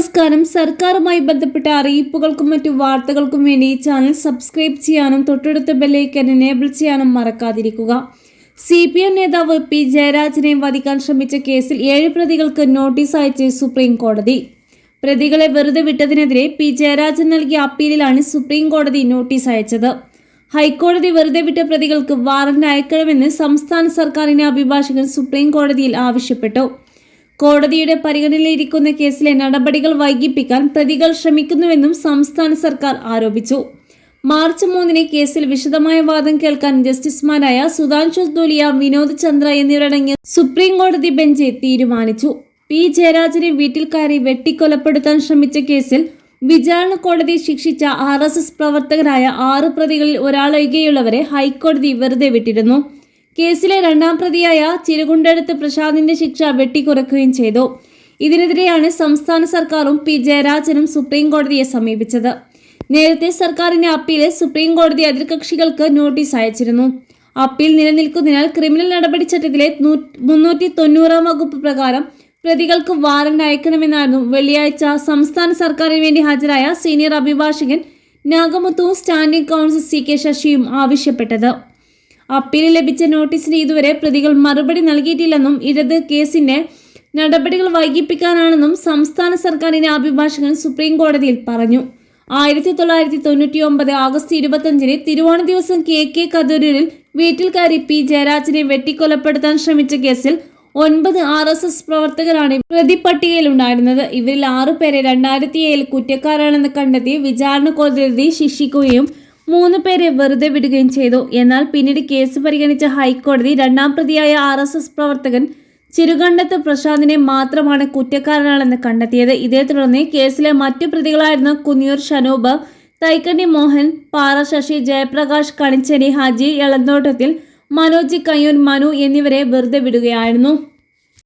നമസ്കാരം. സർക്കാരുമായി ബന്ധപ്പെട്ട അറിയിപ്പുകൾക്കും മറ്റു വാർത്തകൾക്കും വേണ്ടി ഈ ചാനൽ സബ്സ്ക്രൈബ് ചെയ്യാനും തൊട്ടടുത്ത ബെല്ലൈക്കൻ എനേബിൾ ചെയ്യാനും മറക്കാതിരിക്കുക. CPM നേതാവ് പി ജയരാജനെ വധിക്കാൻ ശ്രമിച്ച കേസിൽ 7 പ്രതികൾക്ക് നോട്ടീസ് അയച്ച് സുപ്രീം കോടതി. പ്രതികളെ വെറുതെ വിട്ടതിനെതിരെ പി ജയരാജൻ നൽകിയ അപ്പീലിലാണ് സുപ്രീം കോടതി നോട്ടീസ് അയച്ചത്. ഹൈക്കോടതി വെറുതെ വിട്ട പ്രതികൾക്ക് വാറന്റ് അയക്കണമെന്ന് സംസ്ഥാന സർക്കാരിന്റെ അഭിഭാഷകൻ സുപ്രീം കോടതിയിൽ ആവശ്യപ്പെട്ടു. കോടതിയുടെ പരിഗണനയിലിരിക്കുന്ന കേസിലെ നടപടികൾ വൈകിപ്പിക്കാൻ പ്രതികൾ ശ്രമിക്കുന്നുവെന്നും സംസ്ഥാന സർക്കാർ ആരോപിച്ചു. മാർച്ച് 3 കേസിൽ വിശദമായ വാദം കേൾക്കാൻ ജസ്റ്റിസുമാരായ സുധാൻശു ധൂലിയ, വിനോദ് ചന്ദ്ര എന്നിവരടങ്ങിയ സുപ്രീം കോടതി ബെഞ്ച് തീരുമാനിച്ചു. പി ജയരാജനെ വീട്ടിൽ കയറി വെട്ടിക്കൊലപ്പെടുത്താൻ ശ്രമിച്ച കേസിൽ വിചാരണ കോടതി ശിക്ഷിച്ച RSS പ്രവർത്തകരായ 6 പ്രതികളിൽ ഒരാളൊഴികെയുള്ളവരെ ഹൈക്കോടതി വെറുതെ വിട്ടിരുന്നു. കേസിലെ 2ാം പ്രതിയായ ചിരുകുണ്ടെടുത്ത് പ്രസാദിന്റെ ശിക്ഷ വെട്ടിക്കുറയ്ക്കുകയും ചെയ്തു. ഇതിനെതിരെയാണ് സംസ്ഥാന സർക്കാരും പി ജയരാജനും സുപ്രീം കോടതിയെ സമീപിച്ചത്. നേരത്തെ സർക്കാരിന്റെ അപ്പീല് സുപ്രീം കോടതി എതിർകക്ഷികൾക്ക് നോട്ടീസ് അയച്ചിരുന്നു. അപ്പീൽ നിലനിൽക്കുന്നതിനാൽ ക്രിമിനൽ നടപടിച്ചട്ടത്തിലെ 390 വകുപ്പ് പ്രകാരം പ്രതികൾക്ക് വാറന്റ് അയക്കണമെന്നായിരുന്നു വെള്ളിയാഴ്ച സംസ്ഥാന സർക്കാരിന് വേണ്ടി ഹാജരായ സീനിയർ അഭിഭാഷകൻ നാഗമുത്തു സ്റ്റാൻഡിംഗ് കൗൺസിൽ CK ശശിയും ആവശ്യപ്പെട്ടത്. അപ്പീലിൽ ലഭിച്ച നോട്ടീസിന് ഇതുവരെ പ്രതികൾ മറുപടി നൽകിയിട്ടില്ലെന്നും ഇത് കേസിന്റെ നടപടികൾ വൈകിപ്പിക്കാനാണെന്നും സംസ്ഥാന സർക്കാരിന്റെ അഭിഭാഷകൻ സുപ്രീം കോടതിയിൽ പറഞ്ഞു. 1999 ആഗസ്റ്റ് 25 തിരുവോണ ദിവസം KK കദൂരിൽ വീട്ടിൽ കയറി പി ജയരാജനെ വെട്ടിക്കൊലപ്പെടുത്താൻ ശ്രമിച്ച കേസിൽ 9 RSS പ്രവർത്തകരാണ് പ്രതിപട്ടികയിലുണ്ടായിരുന്നത്. ഇവരിൽ 6 പേരെ 2007 കുറ്റക്കാരാണെന്ന് കണ്ടെത്തി വിചാരണ കോടതി ശിക്ഷിക്കുകയും 3 പേരെ വെറുതെ വിടുകയും ചെയ്തു. എന്നാൽ പിന്നീട് കേസ് പരിഗണിച്ച ഹൈക്കോടതി 2ാം പ്രതിയായ RSS പ്രവർത്തകൻ ചിരുകണ്ടത്ത് പ്രസാദിനെ മാത്രമാണ് കുറ്റക്കാരനാണെന്ന് കണ്ടെത്തിയത്. ഇതേ തുടർന്ന് കേസിലെ മറ്റു പ്രതികളായിരുന്ന കുന്നിയൂർ ഷനൂബ്, തൈക്കണ്ണി മോഹൻ, പാറ ശശി, ജയപ്രകാശ് കണിച്ചേരി, ഹജി എളന്തോട്ടത്തിൽ, മനോജ് കയ്യൂർ, മനു എന്നിവരെ വെറുതെ വിടുകയായിരുന്നു.